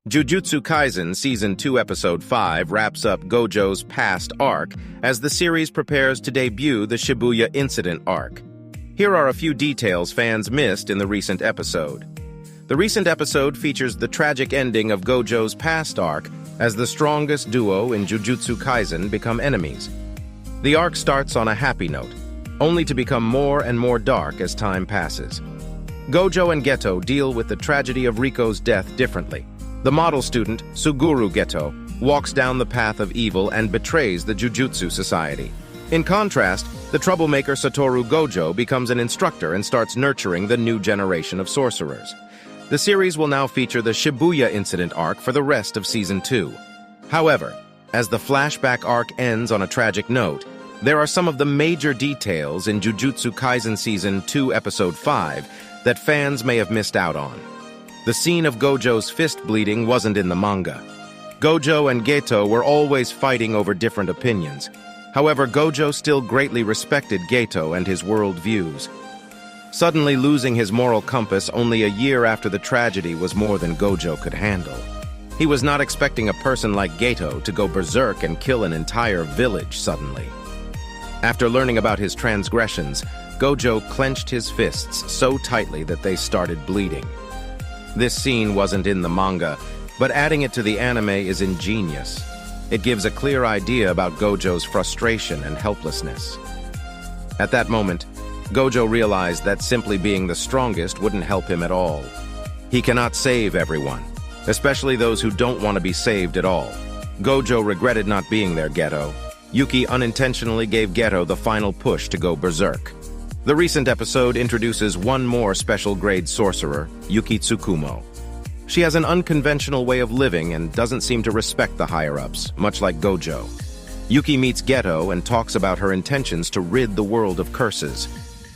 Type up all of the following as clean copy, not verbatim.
Jujutsu Kaisen Season 2 Episode 5 wraps up Gojo's past arc as the series prepares to debut the Shibuya Incident arc. Here are a few details fans missed in the recent episode. The recent episode features the tragic ending of Gojo's past arc as the strongest duo in Jujutsu Kaisen become enemies. The arc starts on a happy note, only to become more and more dark as time passes. Gojo and Geto deal with the tragedy of Riko's death differently. The model student, Suguru Geto, walks down the path of evil and betrays the Jujutsu Society. In contrast, the troublemaker Satoru Gojo becomes an instructor and starts nurturing the new generation of sorcerers. The series will now feature the Shibuya Incident arc for the rest of Season 2. However, as the flashback arc ends on a tragic note, there are some of the major details in Jujutsu Kaisen Season 2 Episode 5 that fans may have missed out on. The scene of Gojo's fist bleeding wasn't in the manga. Gojo and Geto were always fighting over different opinions. However, Gojo still greatly respected Geto and his world views. Suddenly losing his moral compass only a year after the tragedy was more than Gojo could handle. He was not expecting a person like Geto to go berserk and kill an entire village suddenly. After learning about his transgressions, Gojo clenched his fists so tightly that they started bleeding. This scene wasn't in the manga, but adding it to the anime is ingenious. It gives a clear idea about Gojo's frustration and helplessness. At that moment, Gojo realized that simply being the strongest wouldn't help him at all. He cannot save everyone, especially those who don't want to be saved at all. Gojo regretted not being there, Geto. Yuki unintentionally gave Geto the final push to go berserk. The recent episode introduces one more special-grade sorcerer, Yuki Tsukumo. She has an unconventional way of living and doesn't seem to respect the higher-ups, much like Gojo. Yuki meets Geto and talks about her intentions to rid the world of curses.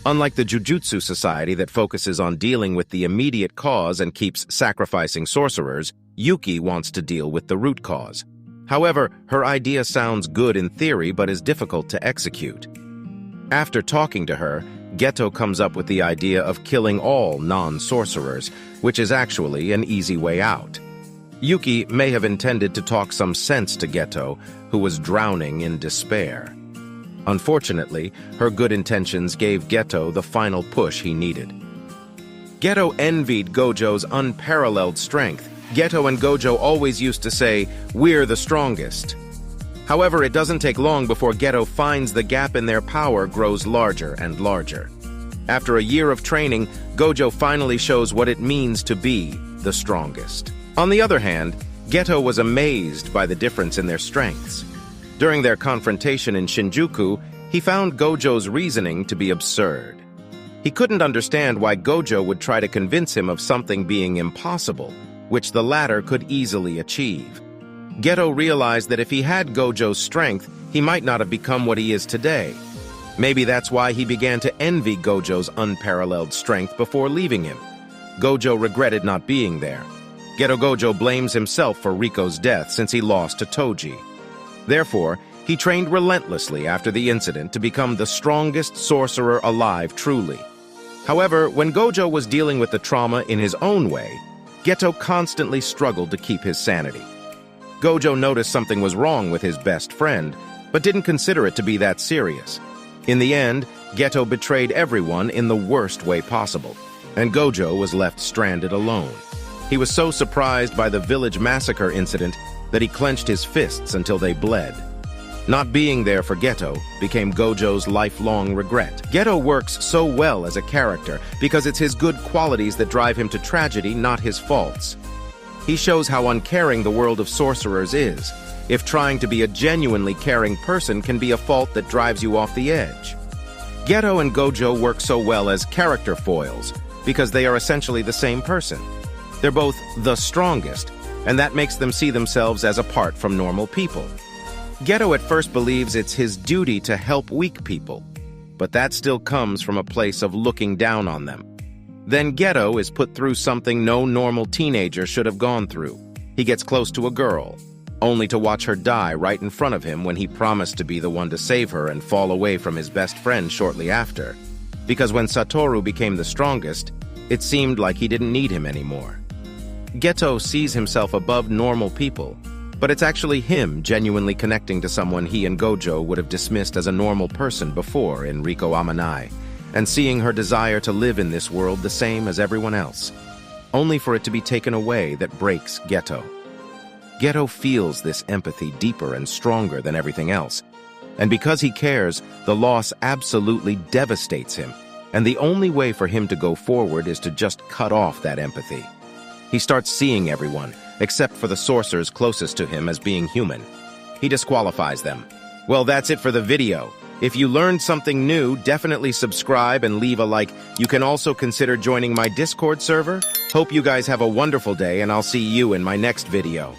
Unlike the Jujutsu Society that focuses on dealing with the immediate cause and keeps sacrificing sorcerers, Yuki wants to deal with the root cause. However, her idea sounds good in theory but is difficult to execute. After talking to her, Geto comes up with the idea of killing all non-sorcerers, which is actually an easy way out. Yuki may have intended to talk some sense to Geto, who was drowning in despair. Unfortunately, her good intentions gave Geto the final push he needed. Geto envied Gojo's unparalleled strength. Geto and Gojo always used to say, "We're the strongest." However, it doesn't take long before Geto finds the gap in their power grows larger and larger. After a year of training, Gojo finally shows what it means to be the strongest. On the other hand, Geto was amazed by the difference in their strengths. During their confrontation in Shinjuku, he found Gojo's reasoning to be absurd. He couldn't understand why Gojo would try to convince him of something being impossible, which the latter could easily achieve. Geto realized that if he had Gojo's strength, he might not have become what he is today. Maybe that's why he began to envy Gojo's unparalleled strength before leaving him. Gojo regretted not being there. Geto Gojo blames himself for Riko's death since he lost to Toji. Therefore, he trained relentlessly after the incident to become the strongest sorcerer alive truly. However, when Gojo was dealing with the trauma in his own way, Geto constantly struggled to keep his sanity. Gojo noticed something was wrong with his best friend, but didn't consider it to be that serious. In the end, Geto betrayed everyone in the worst way possible, and Gojo was left stranded alone. He was so surprised by the village massacre incident that he clenched his fists until they bled. Not being there for Geto became Gojo's lifelong regret. Geto works so well as a character because it's his good qualities that drive him to tragedy, not his faults. He shows how uncaring the world of sorcerers is, if trying to be a genuinely caring person can be a fault that drives you off the edge. Geto and Gojo work so well as character foils because they are essentially the same person. They're both the strongest, and that makes them see themselves as apart from normal people. Geto at first believes it's his duty to help weak people, but that still comes from a place of looking down on them. Then Geto is put through something no normal teenager should have gone through. He gets close to a girl. only to watch her die right in front of him when he promised to be the one to save her and fall away from his best friend shortly after. Because when Satoru became the strongest, it seemed like he didn't need him anymore. Geto sees himself above normal people, but it's actually him genuinely connecting to someone he and Gojo would have dismissed as a normal person before in Riko Amanai, and seeing her desire to live in this world the same as everyone else, only for it to be taken away that breaks Geto. Geto feels this empathy deeper and stronger than everything else, and because he cares, the loss absolutely devastates him, and the only way for him to go forward is to just cut off that empathy. He starts seeing everyone, except for the sorcerers closest to him, as being human. He disqualifies them. Well, that's it for the video. If you learned something new, definitely subscribe and leave a like. You can also consider joining my Discord server. Hope you guys have a wonderful day, and I'll see you in my next video.